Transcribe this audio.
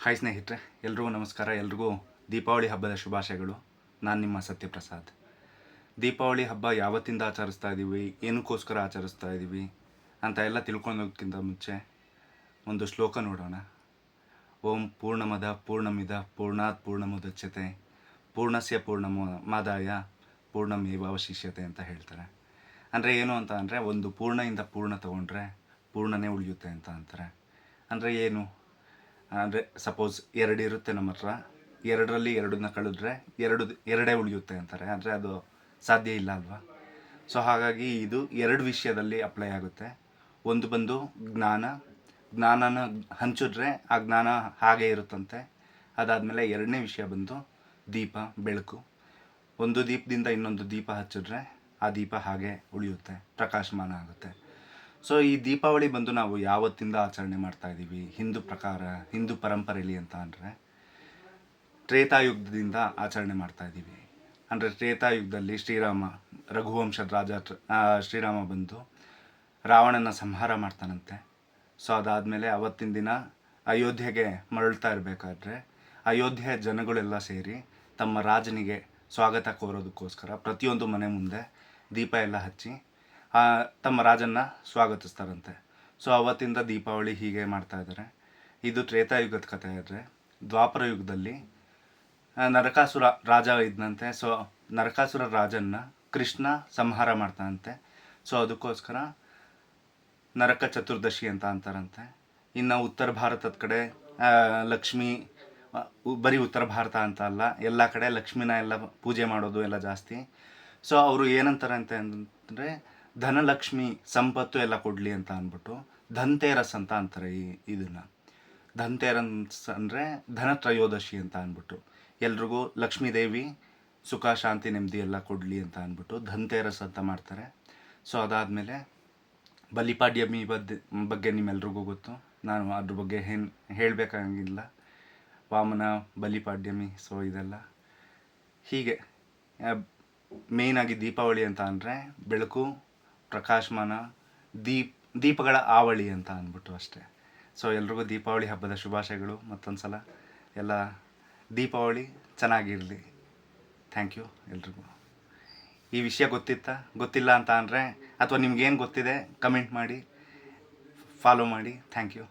Hi ಸ್ನೇಹಿತರೆ, ಎಲ್ರಿಗೂ ನಮಸ್ಕಾರ. ಎಲ್ರಿಗೂ ದೀಪಾವಳಿ ಹಬ್ಬದ ಶುಭಾಶಯಗಳು. ನಾನು ನಿಮ್ಮ ಸತ್ಯಪ್ರಸಾದ್. ದೀಪಾವಳಿ ಹಬ್ಬ ಯಾವತ್ತಿಂದ ಆಚರಿಸ್ತಾ ಇದ್ದೀವಿ, ಏನಕ್ಕೋಸ್ಕರ ಆಚರಿಸ್ತಾ ಇದ್ದೀವಿ ಅಂತ ಎಲ್ಲ ತಿಳ್ಕೊಳ್ಳೋದಕ್ಕಿಂತ ಮುಂಚೆ ಒಂದು ಶ್ಲೋಕ ನೋಡೋಣ. ಓಂ ಪೂರ್ಣಮದ ಪೂರ್ಣಮಿದ ಪೂರ್ಣಾತ್ ಪೂರ್ಣಮುದಚ್ಯತೆ ಪೂರ್ಣಸ್ಯ ಪೂರ್ಣಮಾದಾಯ ಪೂರ್ಣಮೇವಾವಶಿಷ್ಯತೆ ಅಂತ ಹೇಳ್ತಾರೆ. ಅಂದರೆ ಏನು ಅಂತ ಅಂದರೆ, ಒಂದು ಪೂರ್ಣದಿಂದ ಪೂರ್ಣ ತಗೊಂಡ್ರೆ ಪೂರ್ಣನೇ ಉಳಿಯುತ್ತೆ ಅಂತ ಅಂತಾರೆ. ಅಂದರೆ ಏನು ಅಂದರೆ, ಸಪೋಸ್ 2 ಇರುತ್ತೆ ನಮ್ಮ ಹತ್ರ, 2ರಲ್ಲಿ 2ನ್ನ ಕಳೆದ್ರೆ ಎರಡೇ ಉಳಿಯುತ್ತೆ ಅಂತಾರೆ. ಅಂದರೆ ಅದು ಸಾಧ್ಯ ಇಲ್ಲ ಅಲ್ವಾ? ಸೊ ಹಾಗಾಗಿ ಇದು 2 ವಿಷಯದಲ್ಲಿ ಅಪ್ಲೈ ಆಗುತ್ತೆ. ಒಂದು ಬಂದು ಜ್ಞಾನನ ಹಂಚಿದ್ರೆ ಆ ಜ್ಞಾನ ಹಾಗೆ ಇರುತ್ತಂತೆ. ಅದಾದಮೇಲೆ 2ನೇ ವಿಷಯ ಬಂದು ದೀಪ, ಬೆಳಕು. ಒಂದು ದೀಪದಿಂದ ಇನ್ನೊಂದು ದೀಪ ಹಚ್ಚಿದ್ರೆ ಆ ದೀಪ ಹಾಗೆ ಉಳಿಯುತ್ತೆ, ಪ್ರಕಾಶಮಾನ ಆಗುತ್ತೆ. ಸೊ ಈ ದೀಪಾವಳಿ ಬಂದು ನಾವು ಯಾವತ್ತಿಂದ ಆಚರಣೆ ಮಾಡ್ತಾ ಇದ್ದೀವಿ ಹಿಂದೂ ಪರಂಪರೆಯಲ್ಲಿ ಅಂತ ಅಂದರೆ, ತ್ರೇತಾಯುಗದಿಂದ ಆಚರಣೆ ಮಾಡ್ತಾ ಇದ್ದೀವಿ. ಅಂದರೆ ತ್ರೇತಾಯುಗದಲ್ಲಿ ರಘುವಂಶದ ರಾಜ ಶ್ರೀರಾಮ ಬಂದು ರಾವಣನ ಸಂಹಾರ ಮಾಡ್ತಾನಂತೆ. ಸೊ ಅದಾದಮೇಲೆ ಅವತ್ತಿನ ದಿನ ಅಯೋಧ್ಯೆಗೆ ಮರಳ್ತಾ ಇರಬೇಕಾದ್ರೆ ಅಯೋಧ್ಯೆಯ ಜನಗಳೆಲ್ಲ ಸೇರಿ ತಮ್ಮ ರಾಜನಿಗೆ ಸ್ವಾಗತ ಕೋರೋದಕ್ಕೋಸ್ಕರ ಪ್ರತಿಯೊಂದು ಮನೆ ಮುಂದೆ ದೀಪ ಎಲ್ಲ ಹಚ್ಚಿ ತಮ್ಮ ರಾಜನ್ನ ಸ್ವಾಗತಿಸ್ತಾರಂತೆ. ಸೊ ಅವತ್ತಿಂದ ದೀಪಾವಳಿ ಹೀಗೆ ಮಾಡ್ತಾ ಇದ್ದಾರೆ. ಇದು ತ್ರೇತಾಯುಗದ ಕಥೆ. ಆದರೆ ದ್ವಾಪರ ಯುಗದಲ್ಲಿ ನರಕಾಸುರ ರಾಜ ಇದ್ದಂತೆ. ಸೊ ನರಕಾಸುರ ರಾಜನ್ನ ಕೃಷ್ಣ ಸಂಹಾರ ಮಾಡ್ತಾನಂತೆ. ಸೊ ಅದಕ್ಕೋಸ್ಕರ ನರಕ ಚತುರ್ದಶಿ ಅಂತ ಅಂತಾರಂತೆ. ಇನ್ನು ಉತ್ತರ ಭಾರತದ ಕಡೆ ಲಕ್ಷ್ಮಿ, ಬರೀ ಉತ್ತರ ಭಾರತ ಅಂತ ಅಲ್ಲ, ಎಲ್ಲ ಕಡೆ ಲಕ್ಷ್ಮಿನ ಎಲ್ಲ ಪೂಜೆ ಮಾಡೋದು ಎಲ್ಲ ಜಾಸ್ತಿ. ಸೊ ಅವರು ಏನಂತಾರೆ ಅಂತಂದರೆ, ಧನಲಕ್ಷ್ಮಿ ಸಂಪತ್ತು ಎಲ್ಲ ಕೊಡಲಿ ಅಂತ ಅಂದ್ಬಿಟ್ಟು ಧನ್ತೇರಸ್ ಅಂತ ಅಂತಾರೆ. ಇದನ್ನು ಧನ್ತೇರಸ್ ಅಂದರೆ ಧನತ್ರಯೋದಶಿ ಅಂತ ಅಂದ್ಬಿಟ್ಟು ಎಲ್ರಿಗೂ ಲಕ್ಷ್ಮೀ ದೇವಿ ಸುಖ ಶಾಂತಿ ನೆಮ್ಮದಿ ಎಲ್ಲ ಕೊಡಲಿ ಅಂತ ಅಂದ್ಬಿಟ್ಟು ಧನ್ತೇರಸ್ ಅಂತ ಮಾಡ್ತಾರೆ. ಸೊ ಅದಾದಮೇಲೆ ಬಲಿಪಾಡ್ಯಮಿ ಬಗ್ಗೆ ನಿಮ್ಮೆಲ್ರಿಗೂ ಗೊತ್ತು. ನಾನು ಅದ್ರ ಬಗ್ಗೆ ಏನು ಹೇಳಬೇಕಾಗಿಲ್ಲ. ವಾಮನ ಬಲಿಪಾಡ್ಯಮಿ, ಸೊ ಇದೆಲ್ಲ ಹೀಗೆ. ಮೇಯ್ನಾಗಿ ದೀಪಾವಳಿ ಅಂತ ಅಂದರೆ ಬೆಳಕು, ಪ್ರಕಾಶಮಾನ, ದೀಪಗಳ ಆವಳಿ ಅಂತ ಅಂದ್ಬಿಟ್ಟು ಅಷ್ಟೇ. ಸೊ ಎಲ್ರಿಗೂ ದೀಪಾವಳಿ ಹಬ್ಬದ ಶುಭಾಶಯಗಳು. ಮತ್ತೊಂದು ಸಲ ಎಲ್ಲ ದೀಪಾವಳಿ ಚೆನ್ನಾಗಿರಲಿ. ಥ್ಯಾಂಕ್ ಯು ಎಲ್ರಿಗೂ. ಈ ವಿಷಯ ಗೊತ್ತಿಲ್ಲ ಅಂತ ಅಂದರೆ, ಅಥವಾ ನಿಮ್ಗೇನು ಗೊತ್ತಿದೆ ಕಮೆಂಟ್ ಮಾಡಿ, ಫಾಲೋ ಮಾಡಿ. Thank you.